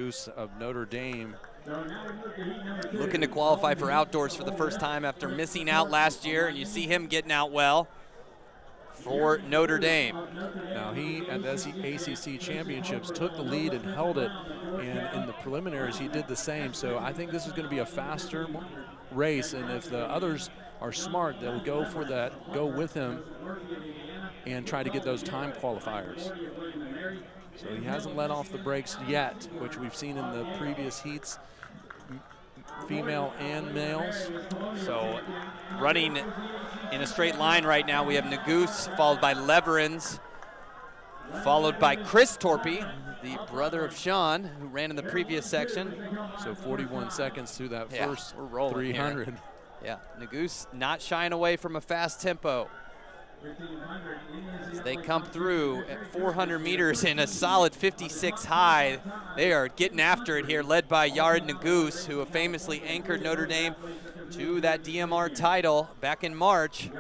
Nuguse of Notre Dame. Looking to qualify for outdoors for the first time after missing out last year, and you see him getting out well for Notre Dame. Now he, at the ACC Championships, took the lead and held it, and in the preliminaries he did the same. So I think this is going to be a faster race, and if the others are smart, they'll go for that, go with him, and try to get those time qualifiers. So he hasn't let off the brakes yet, which we've seen in the previous heats, female and males. So running in a straight line right now, we have Nuguse, followed by Leverins, followed by Chris Torpy, the brother of Sean, who ran in the previous section. So 41 seconds through that first we're rolling 300. Here. Yeah, Nuguse not shying away from a fast tempo. As they come through at 400 meters in a solid 56 high, they are getting after it here, led by Yared Nuguse, who famously anchored Notre Dame to that DMR title back in March.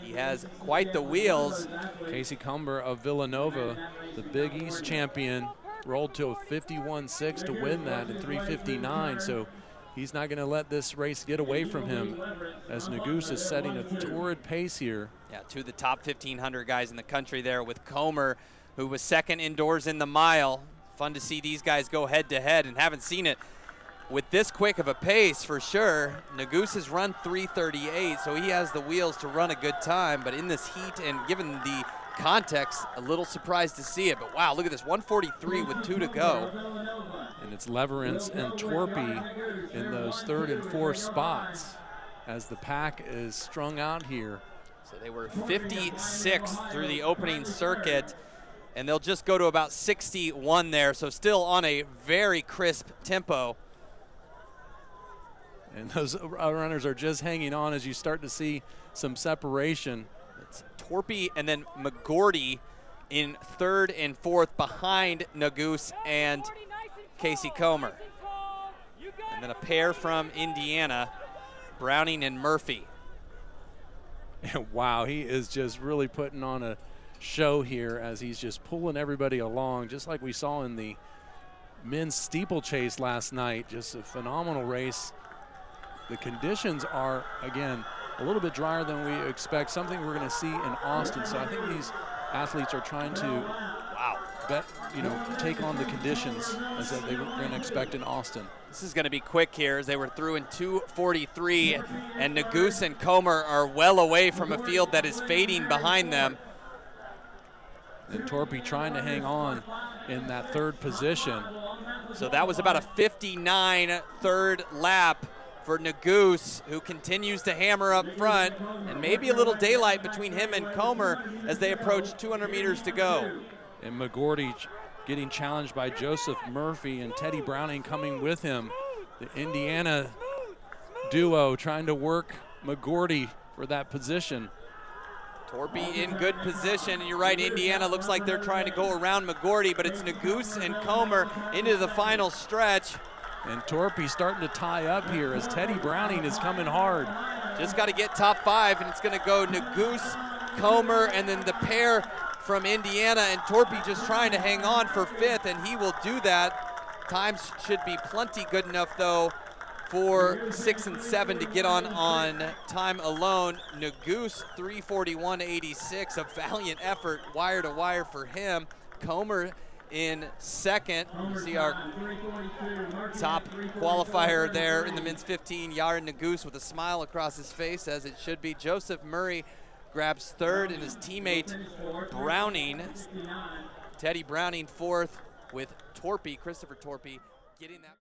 He has quite the wheels. Casey Comer of Villanova, the Big East champion, rolled to a 51.6 to win that in 3:59. So he's not going to let this race get away from him, as Nuguse is setting a torrid pace here. Yeah, two of the top 1,500 guys in the country there, with Comer, who was second indoors in the mile. Fun to see these guys go head-to-head, and haven't seen it with this quick of a pace for sure. Nuguse has run 3:38, so he has the wheels to run a good time. But in this heat, and given the context, a little surprised to see it. But wow, look at this, 1:43 with 2 to go. And it's Leverins and Torpy in those third and fourth spots as the pack is strung out here. So they were 56 through the opening circuit, and they'll just go to about 61 there. So still on a very crisp tempo. And those runners are just hanging on as you start to see some separation. It's Torpy and then McGordy in third and fourth behind Nuguse and Casey Comer. And then a pair from Indiana, Browning and Murphy. Wow, he is just really putting on a show here as he's just pulling everybody along, just like we saw in the men's steeplechase last night. Just a phenomenal race. The conditions are, again, a little bit drier than we expect, something we're going to see in Austin. So I think these athletes are trying to, take on the conditions as that they were going to expect in Austin. This is going to be quick here, as they were through in 2:43, and Nuguse and Comer are well away from a field that is fading behind them. And Torpy trying to hang on in that third position. So that was about a 59 third lap for Nuguse, who continues to hammer up front, and maybe a little daylight between him and Comer as they approach 200 meters to go. And McGordy getting challenged by Joseph Murphy, and Teddy Browning coming with him. The Indiana duo trying to work McGordy for that position. Torpy in good position, and you're right, Indiana looks like they're trying to go around McGordy, but it's Nuguse and Comer into the final stretch. And Torpy starting to tie up here as Teddy Browning is coming hard. Just got to get top 5, and it's going to go Nuguse, Comer, and then the pair from Indiana, and Torpy just trying to hang on for 5th, and he will do that. Times should be plenty good enough, though, for 6 and 7 to get on time alone. Nuguse 3:41.86, a valiant effort, wire to wire for him. Comer in second. You see our top qualifier there in the men's 15, Yared Nuguse, with a smile across his face, as it should be. Joseph Murray grabs third, and his teammate Browning, Teddy Browning, fourth, with Torpy, Christopher Torpy, getting that.